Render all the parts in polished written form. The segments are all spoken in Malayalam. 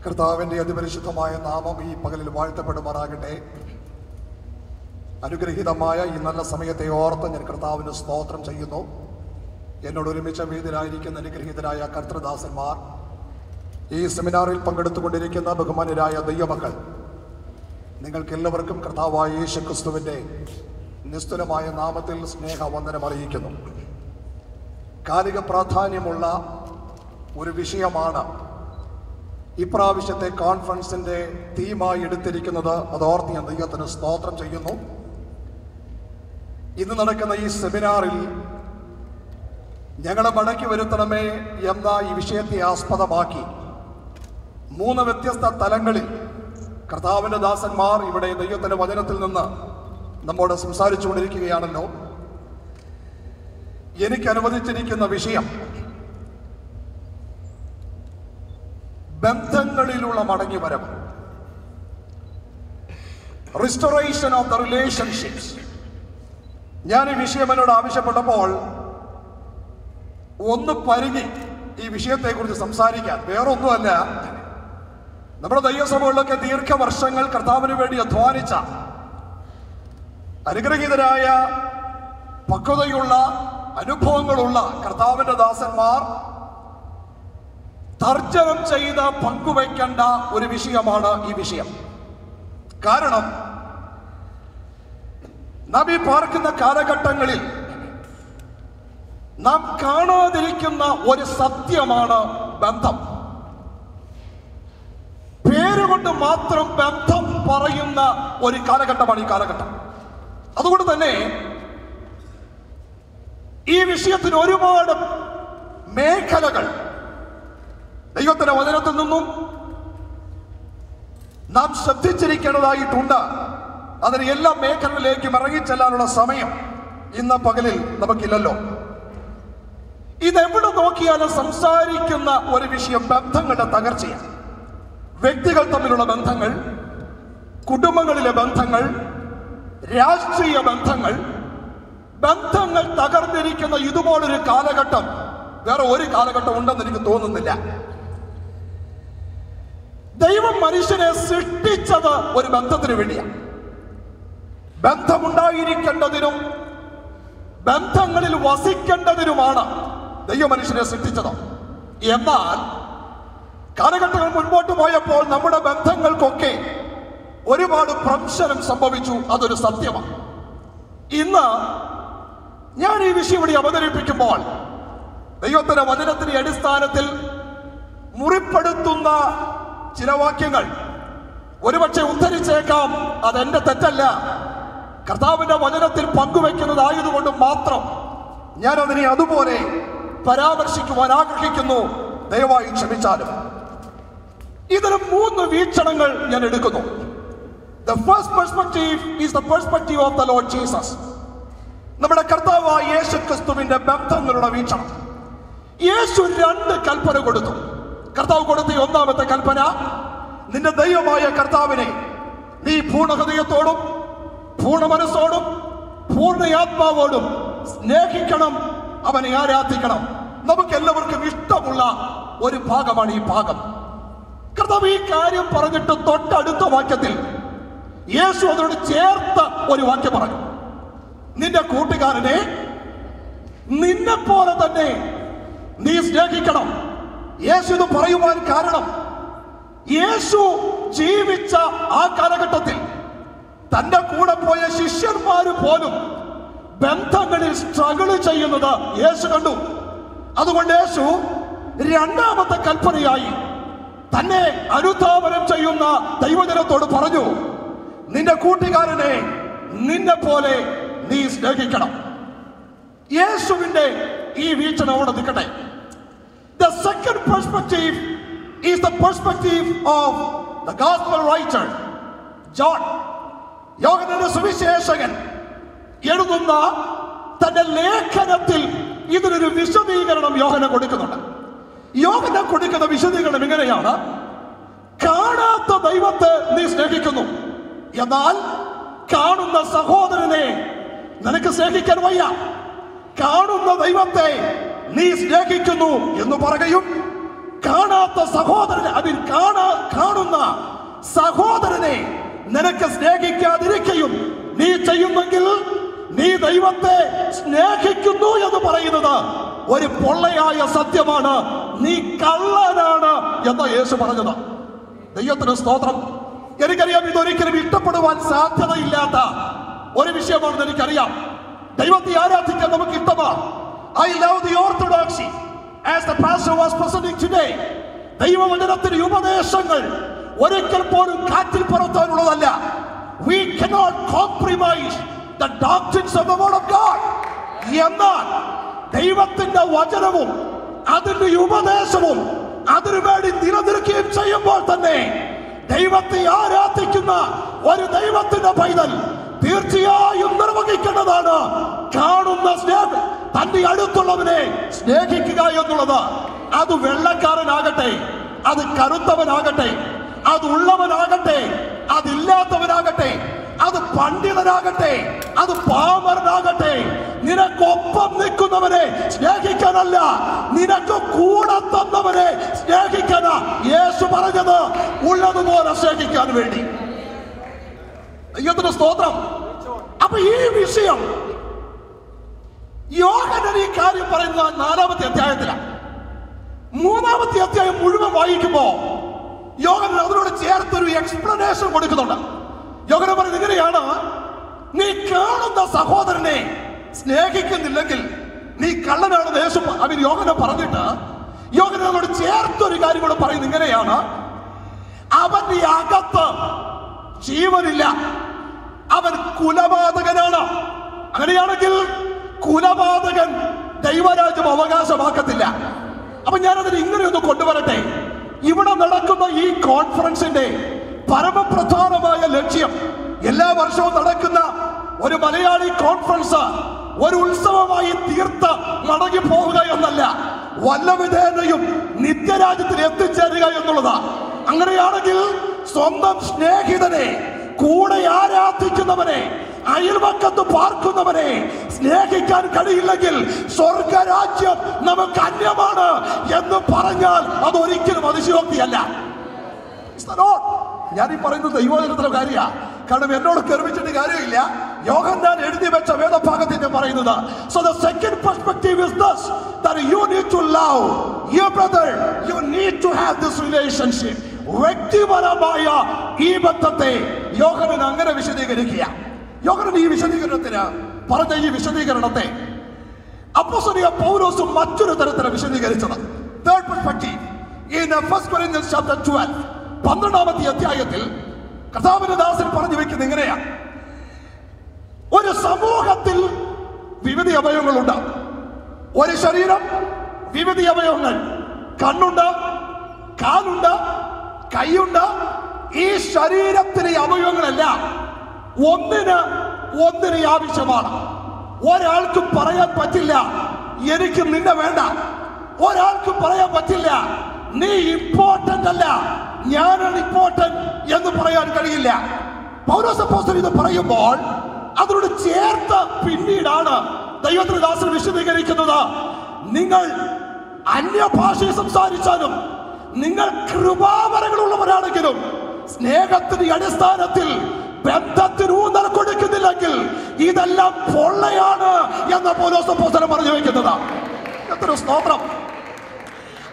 കർത്താവിൻ്റെ അതിപരിശുദ്ധമായ നാമം ഈ പകലിൽ വാഴ്ത്തപ്പെടുമാറാകട്ടെ. അനുഗ്രഹീതമായ ഈ നല്ല സമയത്തെ ഓർത്ത് ഞാൻ കർത്താവിന് സ്തോത്രം ചെയ്യുന്നു. എന്നോട് ഒരുമിച്ച് വേദിയിലായിരിക്കുന്ന അനുഗ്രഹീതരായ കർത്തൃദാസന്മാർ, ഈ സെമിനാറിൽ പങ്കെടുത്തുകൊണ്ടിരിക്കുന്ന ബഹുമാന്യരായ ദൈവമക്കൾ, നിങ്ങൾക്കെല്ലാവർക്കും കർത്താവായ യേശു ക്രിസ്തുവിൻ്റെ നിസ്തുലമായ നാമത്തിൽ സ്നേഹവന്ദനം അറിയിക്കുന്നു. കാലിക പ്രാധാന്യമുള്ള ഒരു വിഷയമാണ് ഇപ്രാവശ്യത്തെ കോൺഫറൻസിൻ്റെ തീമായി എടുത്തിരിക്കുന്നത്. അതോർത്ത് ഞാൻ ദൈവത്തിന് സ്തോത്രം ചെയ്യുന്നു. ഇന്ന് നടക്കുന്ന ഈ സെമിനാറിൽ ഞങ്ങളെ മടക്കി വരുത്തണമേ എന്ന ഈ വിഷയത്തെ ആസ്പദമാക്കി 3 വ്യത്യസ്ത തലങ്ങളിൽ കർത്താവിൻ്റെ ദാസന്മാർ ഇവിടെ ദൈവത്തിൻ്റെ വചനത്തിൽ നിന്ന് നമ്മോട് സംസാരിച്ചുകൊണ്ടിരിക്കുകയാണല്ലോ. എനിക്ക് അനുവദിച്ചിരിക്കുന്ന വിഷയം ബന്ധങ്ങളിലുള്ള മടങ്ങിവരവ്, റിസ്റ്റോറേഷൻ ഓഫ് ദ റിലേഷൻഷിപ്സ്. ഞാൻ ഈ വിഷയം എന്നോട് ആവശ്യപ്പെട്ടപ്പോൾ ഒന്ന് പരിങ്ങി ഈ വിഷയത്തെക്കുറിച്ച് സംസാരിക്കാൻ. വേറൊന്നുമല്ല, നമ്മുടെ ദൈവസഭകളിലൊക്കെ ദീർഘവർഷങ്ങൾ കർത്താവിന് വേണ്ടി അധ്വാനിച്ച അനുഗ്രഹീതരായ പക്വതയുള്ള അനുഭവങ്ങളുള്ള കർത്താവിൻ്റെ ദാസന്മാർ തർജ്ജനം ചെയ്ത് പങ്കുവയ്ക്കേണ്ട ഒരു വിഷയമാണ് ഈ വിഷയം. കാരണം നാം ഈ പാർക്കുന്ന കാലഘട്ടങ്ങളിൽ നാം കാണാതിരിക്കുന്ന ഒരു സത്യമാണ് ബന്ധം. പേരുകൊണ്ട് മാത്രം ബന്ധം പറയുന്ന ഒരു കാലഘട്ടമാണ് ഈ കാലഘട്ടം. അതുകൊണ്ട് തന്നെ ഈ വിഷയത്തിന് ഒരുപാട് മേഖലകൾ ദൈവത്തിന്റെ വചനത്തിൽ നിന്നും നാം ശ്രദ്ധിച്ചിരിക്കേണ്ടതായിട്ടുണ്ട്. അതിന് എല്ലാ മേഖലകളിലേക്കും ഇറങ്ങിച്ചെല്ലാനുള്ള സമയം ഇന്ന് പകലിൽ നമുക്കില്ലല്ലോ. ഇതെവിടെ നോക്കിയാലും സംസാരിക്കുന്ന ഒരു വിഷയം ബന്ധങ്ങളുടെ തകർച്ചയാണ്. വ്യക്തികൾ തമ്മിലുള്ള ബന്ധങ്ങൾ, കുടുംബങ്ങളിലെ ബന്ധങ്ങൾ, രാഷ്ട്രീയ ബന്ധങ്ങൾ, ബന്ധങ്ങൾ തകർന്നിരിക്കുന്ന ഇതുപോലൊരു കാലഘട്ടം വേറെ ഒരു കാലഘട്ടം ഉണ്ടെന്ന് എനിക്ക് തോന്നുന്നില്ല. ദൈവം മനുഷ്യനെ സൃഷ്ടിച്ചത് ഒരു ബന്ധത്തിന് വേണ്ടിയാണ്. ബന്ധമുണ്ടായിരിക്കേണ്ടതിനും ബന്ധങ്ങളിൽ വസിക്കേണ്ടതിനുമാണ് ദൈവം മനുഷ്യനെ സൃഷ്ടിച്ചത്. എന്നാൽ കാലഘട്ടങ്ങൾ മുൻപോട്ട് പോയപ്പോൾ നമ്മുടെ ബന്ധങ്ങൾക്കൊക്കെ ഒരുപാട് ഭ്രംശനം സംഭവിച്ചു. അതൊരു സത്യമാണ്. ഇന്ന് ഞാൻ ഈ വിഷയം ഇവിടെ അവതരിപ്പിക്കുമ്പോൾ ദൈവത്തിന്റെ വചനത്തിന്റെ അടിസ്ഥാനത്തിൽ മുറിപ്പെടുത്തുന്ന ചില വാക്യങ്ങൾ ഒരുപക്ഷെ ഉദ്ധരിച്ചേക്കാം. അതെന്റെ തെറ്റല്ല, കർത്താവിന്റെ വചനത്തിൽ പങ്കുവെക്കുന്നതായതുകൊണ്ട് മാത്രം ഞാൻ അതിനെ അതുപോലെ പരാമർശിക്കുവാൻ ആഗ്രഹിക്കുന്നു. ദയവായി ക്ഷമിച്ചാലും. ഇതിന് 3 വീക്ഷണങ്ങൾ ഞാൻ എടുക്കുന്നു. The first perspective is the perspective of the Lord Jesus. നമ്മുടെ കർത്താവായ യേശു ക്രിസ്തുവിന്റെ ബന്ധങ്ങളുടെ വീക്ഷണം. യേശു 2 കൽപ്പന കൊടുത്തു. കർത്താവ് കൊടുത്ത 1ാമത്തെ കൽപ്പന, നിന്റെ ദൈവമായ കർത്താവിനെ നീ പൂർണ്ണ ഹൃദയത്തോടും പൂർണ്ണ മനസ്സോടും പൂർണ്ണ ആത്മാവോടും സ്നേഹിക്കണം, അവനെ ആരാധിക്കണം. നമുക്ക് എല്ലാവർക്കും ഇഷ്ടമുള്ള ഒരു ഭാഗമാണ് ഈ ഭാഗം. കർത്താവ് ഈ കാര്യം പറഞ്ഞിട്ട് തൊട്ടടുത്ത വാക്യത്തിൽ യേശു അതിനോട് ചേർത്ത ഒരു വാക്യം പറഞ്ഞു, നിന്റെ കൂട്ടുകാരനെ നിന്നെ പോലെ തന്നെ നീ സ്നേഹിക്കണം. യേശു ഇത് പറയുവാൻ കാരണം, യേശു ജീവിച്ച ആ കാലഘട്ടത്തിൽ തന്റെ കൂടെ പോയ ശിഷ്യന്മാര് പോലും ബന്ധങ്ങളിൽ സ്ട്രഗിൾ ചെയ്യുന്നത് യേശു കണ്ടു. അതുകൊണ്ട് യേശു 2ാമത്തെ കൽപ്പനയായി തന്നെ അനുധാവനം ചെയ്യുന്ന ദൈവജനത്തോട് പറഞ്ഞു, നിന്റെ കൂട്ടുകാരനെ നിന്നെ പോലെ നീ സ്നേഹിക്കണം. യേശുവിന്റെ ഈ വീക്ഷണം അവിടെ നിൽക്കട്ടെ. The second perspective is the perspective of the gospel writer John. യോഹന്നാന്റെ സുവിശേഷകൻ എഴുതുന്ന തന്റെ ലേഖനത്തിൽ ഇതിനൊരു വിശദീകരണം യോഹന്നാൻ കൊടുക്കുന്നുണ്ട്. യോഹന്നാൻ കൊടുക്കുന്ന വിശദീകരണം ഇങ്ങനെയാണ്: കാണാത്ത ദൈവത്തെ നീ സ്നേഹിക്കുന്നു, എന്നാൽ കാണുന്ന സഹോദരനെ നിനക്ക് സ്നേഹിക്കാൻ വയ്യ. കാണുന്ന ദൈവത്തെ നീ സ്നേഹിക്കുന്നു എന്ന് പറയുകയും കാണാത്ത സഹോദരനെ കാണുന്ന സഹോദരനെ നിനക്ക് സ്നേഹിക്കാതിരിക്കുകയും നീ ചെയ്യുമെങ്കിൽ നീ ദൈവത്തെ സ്നേഹിക്കുന്നു എന്ന് പറയുന്നത് ഒരു പൊള്ളയായ സത്യമാണ്. നീ കള്ളനാണ് എന്ന് യേശു പറഞ്ഞത്. ദൈവത്തിന് സ്തോത്രം. എനിക്കറിയാം ഇതൊരിക്കലും ഇഷ്ടപ്പെടുവാൻ സാധ്യതയില്ലാത്ത ഒരു വിഷയമാണെന്ന് എനിക്കറിയാം. ദൈവത്തെ ആരാധിക്കാൻ നമുക്ക് ഇഷ്ടമാണ്. I love the orthodoxy as the pastor was presenting today. ദൈവവചനത്തിന്റെ ഉപദേശങ്ങൾ ഒരിക്കൽ പോലും കാറ്റിൽ പറത്താനുള്ളതല്ല. We cannot compromise the doctrines of the word of God. എന്നാൽ ദൈവത്തിന്റെ വചനവും അതിന്റെ ഉപദേശവും അതിനുവേണ്ടി നിലനിൽക്കുകയും ചെയ്യുമ്പോൾ തന്നെ ദൈവത്തെ ആരാധിക്കുന്ന ഒരു ദൈവത്തിന്റെ പൈതൽ തീർച്ചയായും നിർവഹിക്കേണ്ടതാണ് കാണുന്ന സ്നേഹം, തന്റെ അടുത്തുള്ളവനെ സ്നേഹിക്കുക എന്നുള്ളത്. അത് വെള്ളക്കാരനാകട്ടെ, അത് കറുത്തവനാകട്ടെ, അത് ഉള്ളവനാകട്ടെ, അതില്ലാത്തവനാകട്ടെ, അത് പണ്ഡിതനാകട്ടെ, അത് പാമരനാകട്ടെ, നിനക്കൊപ്പം നിൽക്കുന്നവനെ സ്നേഹിക്കാനല്ല, നിനക്ക് കൂടെ തന്നവനെ സ്നേഹിക്കാനാ യേശു പറഞ്ഞത്. ഉള്ളതുപോലെ സ്നേഹിക്കാൻ വേണ്ടി. ദൈവത്തിന്റെ സ്തോത്രം. അപ്പൊ ഈ വിഷയം യോഹന്നാൻ ഈ കാര്യം പറയുന്ന 4-ാമത്തെ അധ്യായത്തിലാണ്. 3-ാമത്തെ അധ്യായം മുഴുവൻ വായിക്കുമ്പോ യോഹന്നാൻ അതിനോട് ചേർത്തൊരു എക്സ്പ്ലനേഷൻ കൊടുക്കുന്നുണ്ട്. യോഹന്നാൻ പറയുന്നത് ഇങ്ങനെയാണ്: നീ കാണുന്ന സഹോദരനെ സ്നേഹിക്കുന്നില്ലെങ്കിൽ നീ കള്ളനാണെന്ന് യേശു യോഹന്നാൻ പറഞ്ഞിട്ട് യോഹന്നാൻ അതിനോട് ചേർത്തൊരു കാര്യം കൂടെ പറയുന്നത് ഇങ്ങനെയാണ്: അവന്റെ അകത്ത് ജീവനില്ല, അവൻ കുലപാതകനാണ്. അങ്ങനെയാണെങ്കിൽ കുലപാതകൻ ദൈവരാജ്യം അവകാശമാക്കത്തില്ല. അപ്പൊ ഞാനതിന് ഇങ്ങനെയൊന്ന് കൊണ്ടുവരട്ടെ. ഇവിടെ നടക്കുന്ന ഈ കോൺഫറൻസിന്റെ പരമപ്രധാനമായ ലക്ഷ്യം എല്ലാ വർഷവും നടക്കുന്ന ഒരു മലയാളി കോൺഫറൻസ് ഒരു ഉത്സവമായി തീർത്ത് മടങ്ങി പോവുക എന്നല്ല, വല്ലവിധേനയും നിത്യരാജ്യത്തിൽ എത്തിച്ചേരുക എന്നുള്ളതാ. അങ്ങനെയാണെങ്കിൽ സ്വന്തം സ്നേഹിതനെ, കൂടെ ആരാധിക്കുന്നവനെ, അയൽവക്കത്ത് പാർക്കുന്നവനെ സ്നേഹിക്കാൻ കഴിയില്ലെങ്കിൽ സ്വർഗരാജ്യം നമുക്ക് അന്യമാണ് എന്ന് പറഞ്ഞാൽ അതൊരിക്കലും അതിശയോക്തിയല്ല. ഞാൻ ഈ പറയുന്നത് ദൈവവചനത്തിലെ കാര്യമാണ്. കാരണം എന്നോട് കെർവിച്ചിട്ട് കാര്യമില്ല. യോഹന്നാൻ എഴുതി വെച്ച വേദഭാഗത്തിന്റെ പറയുന്നത്. So the second perspective is this, that you need to love your brother. You need to have this relationship. വ്യക്തിപരമായ ഈ ബന്ധത്തെ യോഹന്നാൻ അങ്ങനെ വിശദീകരിക്കുക. യോഹന്നാൻ ഈ വിശദീകരണത്തിന് പറഞ്ഞ ഈ വിശദീകരണത്തെ അപ്പോസ്തലനായ പൗലോസ് മറ്റൊരു തരത്തിലാണ് വിശദീകരിച്ചത്. Third perspective in 1 Corinthians chapter 12, 12-ാമത്തെ അധ്യായത്തിൽ കർത്താവിന്റെ ദാസൻ പറഞ്ഞു വെക്കുന്നത് ഇങ്ങനെയാ: ഒരു സമൂഹത്തിൽ വിവിധ അവയവങ്ങളുണ്ട്. ഒരു ശരീരം, വിവിധ അവയവങ്ങൾ. കണ്ണുണ്ട്, കാലുണ്ട്, കൈയുണ്ട്. ഈ ശരീരത്തിലെ അവയവങ്ങളെല്ലാം ഒന്നിന് ആവശ്യമാണ്. ഒരാൾക്കും പറയാൻ പറ്റില്ല എനിക്ക് നിന്നെ വേണ്ട. ഒരാൾക്കും പറയാൻ പറ്റില്ല നീ ഇമ്പോർട്ടന്റ് അല്ല, ഞാനാണ് ഇമ്പോർട്ടന്റ് എന്ന് പറയാൻ കഴിയില്ല. പൗലോസ് അപ്പോസ്തലൻ ഇത് പറയുമ്പോൾ അതിനോട് ചേർത്ത് പിന്നീടാണ് ദൈവത്തിന്റെ ദാസൻ വിശദീകരിക്കുന്നത്. നിങ്ങൾ അന്യഭാഷയെ സംസാരിച്ചാലും, നിങ്ങൾ കൃപാവരങ്ങളുള്ളവരാണെങ്കിലും, സ്നേഹത്തിന്റെ അടിസ്ഥാനത്തിൽ ബന്ധത്തിന് ഊന്നൽ കൊടുക്കുന്നില്ലെങ്കിൽ ഇതെല്ലാം പൊള്ളയാണ് എന്ന് പൗലോസ് അപ്പോസ്തലൻ പറഞ്ഞു വെക്കുന്നത്. എത്ര സ്തോത്രം.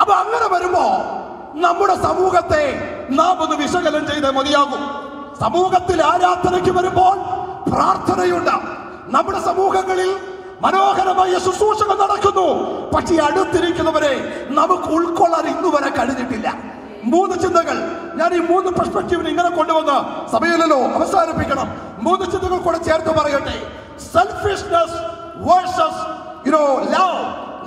അപ്പൊ അങ്ങനെ വരുമ്പോ നമ്മുടെ സമൂഹത്തെ നാം ഒന്ന് വിശകലനം ചെയ്തേ മതിയാകും. സമൂഹത്തിൽ ആരാധനയ്ക്ക് വരുമ്പോൾ പ്രാർത്ഥനയുണ്ട്. നമ്മുടെ സമൂഹങ്ങളിൽ മനോഹരമായ ശുശ്രൂഷകൾ നടക്കുന്നു. പക്ഷേ അടുത്തിരിക്കുന്നവരെ നമുക്ക് ഉൾക്കൊള്ളാൻ ഇന്നുവരെ കഴിഞ്ഞിട്ടില്ല. 3 ചിന്തകൾ ഞാൻ ഈ 3 പെർസ്പെക്റ്റീവിന് ഇങ്ങനെ കൊണ്ടുവന്ന് സമയമില്ലല്ലോ, അവസാനിപ്പിക്കണം. 3 ചിന്തകൾ കൂടെ ചേർത്ത് പറയട്ടെ. Selfishness versus love.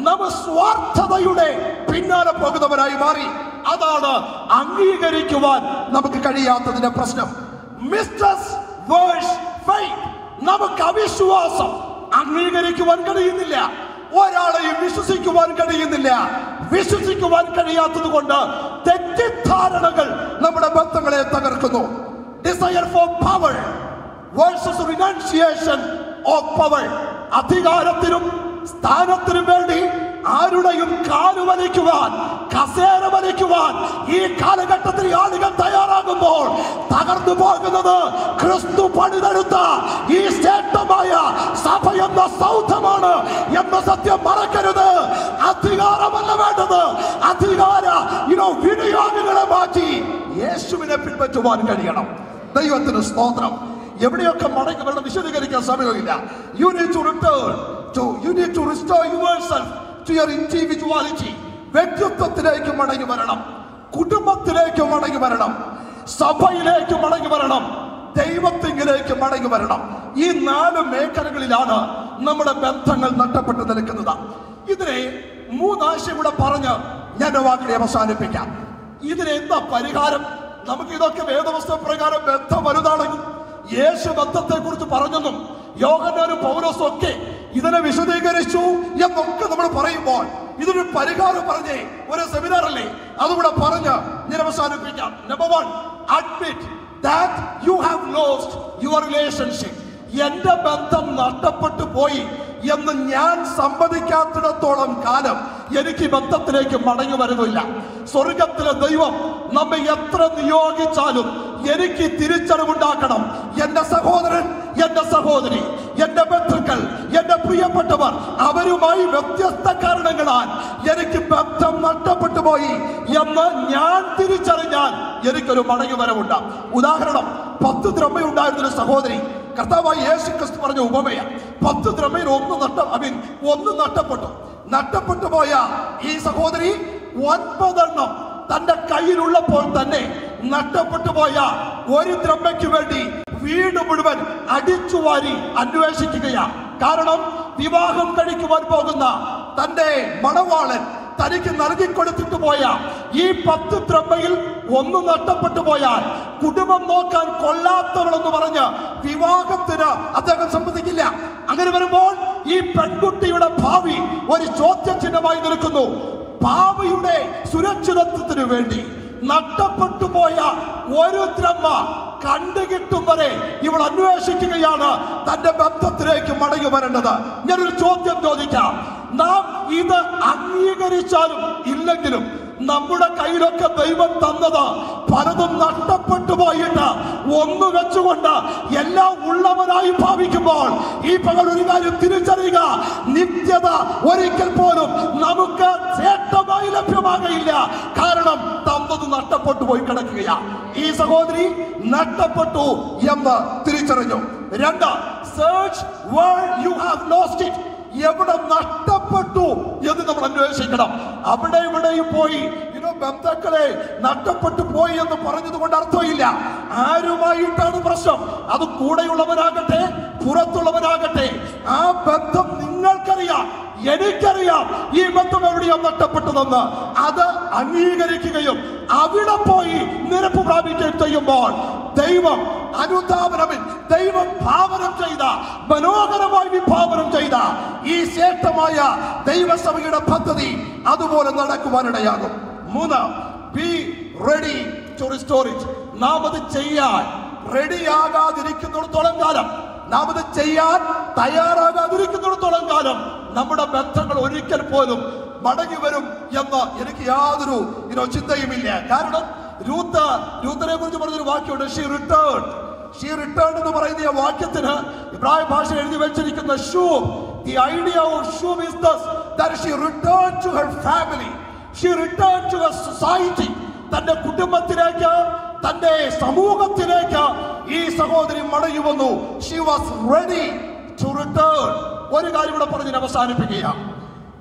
നമ്മ സ്വാർത്ഥതയുടെ പിന്നാലെ പോകുന്നവരായി മാറി. അതാണ് അംഗീകരിക്കുവാൻ നമുക്ക് കഴിയാത്തതിന്റെ പ്രശ്നം. Mistrust versus faith. നമുക്ക് അവിശ്വാസം അംഗീകരിക്കുവാൻ കഴിയുന്നില്ല. ഒരാളെയും വിശ്വസിക്കുവാൻ കഴിയുന്നില്ല. വിശ്വസിക്കുവാൻ കഴിയാത്തത് കൊണ്ട് തെറ്റിദ്ധാരണകൾ നമ്മുടെ ബന്ധങ്ങളെ തകർക്കുന്നു. Desire for power versus renunciation of power. അധികാരത്തിനും സ്ഥാനത്തിനും വേണ്ടി ആരുടെയും കാല് വലിക്കുവാൻ, കസേര വലിക്കുവാൻ ഈ കാലഘട്ടത്തിൽ ആളുകൾ തയ്യാറാകുമ്പോൾ തകർന്നു പോകുന്നത് ക്രിസ്തു പണിതെടുത്ത ഈ ശ്രേഷ്ഠമായ സഭ എന്ന സൗധമാണ് എന്ന സത്യം മറക്കരുത്. അധികാരമല്ല വേണ്ടത്, അധികാര വിനിയോഗങ്ങളെ മാറ്റി യേശുവിനെ പിൻപറ്റുവാൻ കഴിയണം. ദൈവത്തിന് സ്തോത്രം. എവിടെയൊക്കെ മടങ്ങി വരണം വിശദീകരിക്കാൻ സമയമില്ല. You need to restore yourself to your individuality. വ്യക്തിത്വത്തിലേക്ക് മടങ്ങി വരണം, കുടുംബത്തിലേക്ക് മടങ്ങി വരണം, സഭയിലേക്ക് മടങ്ങി വരണം, ദൈവത്തിലേക്ക് മടങ്ങി വരണം. ഈ 4 മേഖലകളിലാണ് നമ്മുടെ ബന്ധങ്ങൾ നഷ്ടപ്പെട്ടു നിൽക്കുന്നത്. ഇതിനെ 3 ആശയം കൂടെ പറഞ്ഞ് ഞാൻ വാക്കിനെ അവസാനിപ്പിക്കാം. ഇതിന് എന്താ പരിഹാരം? നമുക്ക് ഇതൊക്കെ വേദപുസ്തക പ്രകാരം ബന്ധം വലുതാണെങ്കിൽ യേശു ബന്ധത്തെ കുറിച്ച് പറഞ്ഞെന്നും യോഹന്നാനും പൗലോസും ഒക്കെ ഇതിനെ വിശദീകരിച്ചു എന്നൊക്കെ നമ്മൾ പറയുമ്പോൾ ഇതിനൊരു പരിഹാരം പറഞ്ഞേ ഒരു സെമിനാർ അല്ലേ, അതുകൂടെ പറഞ്ഞ് ഞാൻ അവസാനിപ്പിക്കാം. Number 1, admit that you have lost your relationship. എന്റെ ബന്ധം നഷ്ടപ്പെട്ടു പോയി എന്ന് ഞാൻ സമ്മതിക്കാത്തിടത്തോളം കാലം എനിക്ക് ബന്ധത്തിലേക്ക് മടങ്ങി വരുന്നില്ല. സ്വർഗത്തിലെ ദൈവം നമ്മെ എത്ര നിയോഗിച്ചാലും എനിക്ക് തിരിച്ചറിവുണ്ടാക്കണം. എന്റെ സഹോദരൻ, എന്റെ സഹോദരി, എന്റെ ബന്ധുക്കൾ, എന്റെ പ്രിയപ്പെട്ടവർ, അവരുമായി വ്യത്യസ്ത കാരണങ്ങളാൽ എനിക്ക് ബന്ധം നഷ്ടപ്പെട്ടു പോയി എന്ന് ഞാൻ തിരിച്ചറിഞ്ഞാൽ എനിക്കൊരു മടങ്ങി വരവുണ്ട്. ഉദാഹരണം, 10 ദ്രഹ്മയുണ്ടായിരുന്നൊരു സഹോദരി, കർത്താവായ യേശു ക്രിസ്തു പറഞ്ഞ ഉപമയ. 10 ദ്രഹ്മയിൽ ഒന്ന് നഷ്ടപ്പെട്ടു പോയ ഈ സഹോദരി 9 തന്റെ കയ്യിലുള്ളപ്പോൾ തന്നെ നഷ്ടപ്പെട്ടു പോയ 1 ദ്രഹ്മയ്ക്ക് വേണ്ടി വീട് മുഴുവൻ അടിച്ചുവാരി അന്വേഷിക്കുകയാണ്. കാരണം വിവാഹം കഴിക്കുവാൻ പോകുന്ന തന്റെ മണവാളൻ തനിക്ക് നൽകിക്കൊടുത്തിട്ട് പോയ ഈ 10 ദ്രഹ്മയിൽ 1 നഷ്ടപ്പെട്ടു പോയാൽ കുടുംബം നോക്കാൻ കൊള്ളാത്തവളെന്ന് പറഞ്ഞ് വിവാഹത്തിന് അദ്ദേഹം സമ്മതിക്കില്ല. അങ്ങനെ വരുമ്പോൾ ഈ പെൺകുട്ടിയുടെ ഭാവി ഒരു ചോദ്യചിഹ്നമായി നിൽക്കുന്നു. ഭാവിയുടെ സുരക്ഷിതത്വത്തിന് വേണ്ടി നഷ്ടപ്പെട്ടു പോയ 1 ദ്രഹ്മ കണ്ടുകിട്ടും വരെ ഇവൾ അന്വേഷിക്കുകയാണ് തന്റെ ബന്ധത്തിലേക്ക് മടങ്ങി വരേണ്ടത്. ഞാനൊരു ചോദ്യം ചോദിക്കാം. നാം ഇത് അംഗീകരിച്ചാലും ഇല്ലെങ്കിലും നമ്മുടെ കയ്യിലൊക്കെ ദൈവം തന്നത് പലതും നഷ്ടപ്പെട്ടു പോയിട്ട് ഒന്ന് വെച്ചുകൊണ്ട് എല്ലാം ഉള്ളവനായി ഭാവിക്കുമ്പോൾ ഈ പകൽ ഒരു കാര്യം തിരിച്ചറിയുക: നിത്യത ഒരിക്കൽ പോലും നമുക്ക് ശ്രേഷ്ഠമായി ലഭ്യമാകയില്ല. കാരണം തന്നത് നഷ്ടപ്പെട്ടു പോയി കിടക്കുകയാണ്. ഈ സഹോദരി നഷ്ടപ്പെട്ടു എന്ന് തിരിച്ചറിഞ്ഞു. 2, search where you have lost it. എവിടെ നഷ്ടപ്പെട്ടു എന്ന് നമ്മൾ അന്വേഷിക്കണം. അവിടെ ഇവിടെയും പോയി ബന്ധുക്കളെ നഷ്ടപ്പെട്ടു പോയി എന്ന് പറഞ്ഞത് കൊണ്ട് അർത്ഥമില്ല. ആരുമായിട്ടാണ് പ്രശ്നം? അത് കൂടെയുള്ളവരാകട്ടെ പുറത്തുള്ളവരാകട്ടെ, ആ ബന്ധം നിങ്ങൾക്കറിയാം, എനിക്കറിയാം ഈ ബന്ധം എവിടെയാണ് നഷ്ടപ്പെട്ടതെന്ന്. അത് അംഗീകരിക്കുകയും അവിടെ പോയി നിരപ്പ് പ്രാപിക്കുകയും ചെയ്യുമ്പോൾ ദൈവം അനുധാവനമിൽ ദൈവം ഭാവനം ചെയ്ത, മനോഹരമായി വിഭാവനം ചെയ്ത ഈ ശ്രേഷ്ഠമായ ദൈവസഭയുടെ പദ്ധതി അതുപോലെ നടക്കുവാനിടയാകും. 3, be ready to restore it. നാം അത് ചെയ്യാൻ റെഡിയാകാതിരിക്കുന്നിടത്തോളം കാലം, നാം അത് ചെയ്യാൻ തയ്യാറാകാതിരിക്കുന്നിടത്തോളം കാലം നമ്മുടെ ബന്ധങ്ങൾ ഒരിക്കൽ പോലും മടങ്ങി വരും എന്ന് എനിക്ക് യാതൊരു ചിന്തയുമില്ല. കാരണം രൂത്തിനെ കുറിച്ച് പറഞ്ഞൊരു വാക്യമുണ്ട്, ഷീ റിട്ടേൺ എന്ന് പറയുന്ന ഈ വാക്യത്തിന് ഇബ്രായ ഭാഷ എഴുതി വെച്ചിരിക്കുന്ന ഷൂം, the idea of shum is this, that she returned to her family, she returned to her society. തന്റെ കുടുംബത്തിലേക്ക്, തന്റെ സമൂഹത്തിലേക്ക് ഈ സഹോദരി മടങ്ങി വന്നു. she was ready to return. ഒരു കാര്യം ഇവിടെ പറഞ്ഞ് അവസാനിപ്പിക്കുകയാണ്.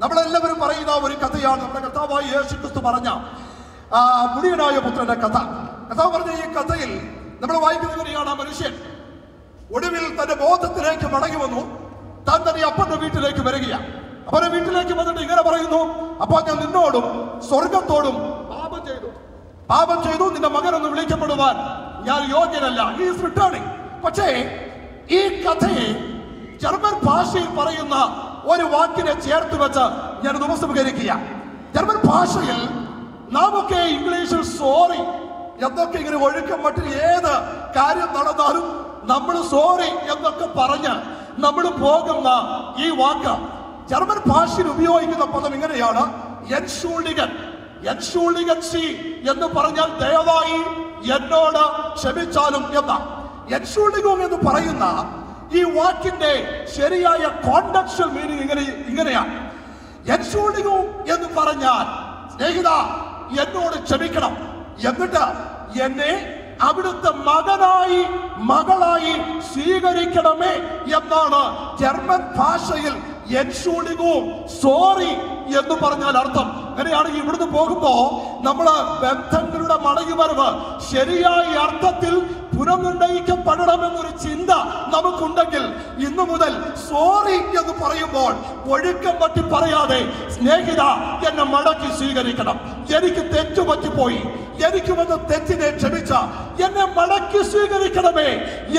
നമ്മളെല്ലാവരും പറയുന്ന ഒരു കഥയാണ് നമ്മുടെ കർത്താവായ യേശു ക്രിസ്തു പറഞ്ഞ മുടിയനായ പുത്രന്റെ കഥ. കർത്താവ് പറഞ്ഞ ഈ കഥയിൽ നമ്മൾ വായിക്കുന്നവരെയാണ് ആ മനുഷ്യൻ ഒടുവിൽ തന്റെ ബോധത്തിലേക്ക് മടങ്ങി വന്നു. താൻ തന്നെ അപ്പന്റെ വീട്ടിലേക്ക് വരികയാണ്. അപ്പന്റെ വീട്ടിലേക്ക് വന്നിട്ട് ഇങ്ങനെ പറയുന്നു: അപ്പോൾ ഞാൻ നിന്നോടും സ്വർഗത്തോടും പാപം ചെയ്തു, നിന്റെ മകനൊന്ന് വിളിക്കപ്പെടുവാൻ ഞാൻ യോഗ്യനല്ല. He is returning. പക്ഷേ ഈ കഥയെ ജർമ്മൻ ഭാഷയിൽ പറയുന്ന ഒരു വാക്കിനെ ചേർത്ത് വെച്ച് ഞാൻ ഉപസംഹരിക്കുക. ജർമ്മൻ ഭാഷയിൽ നാമൊക്കെ ഇംഗ്ലീഷിൽ സോറി എന്നൊക്കെ ഇങ്ങനെ ഒഴുക്കം മറ്റിൽ ഏത് കാര്യം നടന്നാലും നമ്മൾ സോറി എന്നൊക്കെ പറഞ്ഞ് നമ്മൾ പോകുന്ന ഈ വാക്ക് ജർമ്മൻ ഭാഷയിൽ ഉപയോഗിക്കുന്ന പദം ഇങ്ങനെയാണ്, എൻഷൂൾഡിഗൻ. എൻഷൂൾഡിഗൻ സി എന്ന് പറഞ്ഞാൽ ദയവായി എന്നോട് ക്ഷമിച്ചാലും എന്ന. എൻഷൂൾഡിഗും എന്ന് പറയുന്ന ഈ വാക്കിന്റെ ശരിയായ കോണ്ടക്ച്വൽ മീനിങ് ഇങ്ങനെയാണ്. എൻഷൂൾഡിഗും എന്ന് പറഞ്ഞാൽ സ്നേഹിത എന്നോട് ക്ഷമിക്കണം, എന്നിട്ട് എന്നെ അവിടുത്തെ മകനായി മകളായി സ്വീകരിക്കണമേ എന്നാണ് ജർമ്മൻ ഭാഷയിൽ എൻഷൂൾഡിഗും സോറി എന്ന് പറഞ്ഞാൽ അർത്ഥം. അങ്ങനെയാണെങ്കിൽ ഇവിടുന്ന് പോകുമ്പോ നമ്മള് ബന്ധങ്ങളുടെ മടങ്ങിവരവ് ശരിയായ അർത്ഥത്തിൽ പുനർനിർണയിക്കപ്പെടണമെന്നൊരു ചിന്ത നമുക്കുണ്ടെങ്കിൽ ഇന്നു മുതൽ സോറി എന്ന് പറയുമ്പോൾ ഒഴുക്കം പറ്റി പറയാതെ, സ്നേഹിത എന്നെ മടക്കി സ്വീകരിക്കണം, എനിക്ക് തെറ്റുപറ്റിപ്പോയി, എനിക്ക് വന്ന തെറ്റിനെ ക്ഷമിച്ച എന്നെ മടക്കി സ്വീകരിക്കണമേ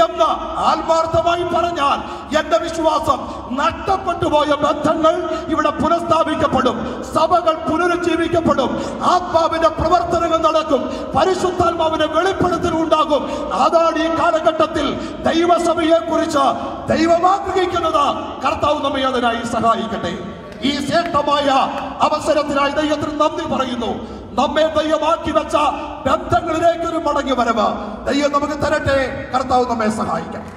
എന്ന് ആത്മാർത്ഥമായി പറഞ്ഞാൽ എന്റെ വിശ്വാസം നഷ്ടപ്പെട്ടു പോയ ബന്ധങ്ങൾ ഇവിടെ പുനഃസ്ഥാപിക്കപ്പെടും, സഭകൾ പുനരുജ്ജീവിക്കപ്പെടും, ആത്മാവിന്റെ പ്രവർത്തനങ്ങൾ നടക്കും, പരിശുദ്ധാത്മാവിന്റെ വെളിപ്പെടുത്തൽ ഉണ്ടാകും. അതാണ് ഈ കാലഘട്ടത്തിൽ ദൈവസഭയെ കുറിച്ച് ദൈവം ആഗ്രഹിക്കുന്നത്. കർത്താവ് നമ്മെ അതിനായി സഹായിക്കട്ടെ. ഈ ശ്രേഷ്ഠമായ അവസരത്തിനായി ദൈവത്തിന് നന്ദി പറയുന്നു. നമ്മെ ദൈവമാക്കി വെച്ച ബന്ധങ്ങളിലേക്ക് ഒരു മടങ്ങി വരവ് ദൈവം നമുക്ക് തരട്ടെ. കർത്താവ് നമ്മെ സഹായിക്കട്ടെ.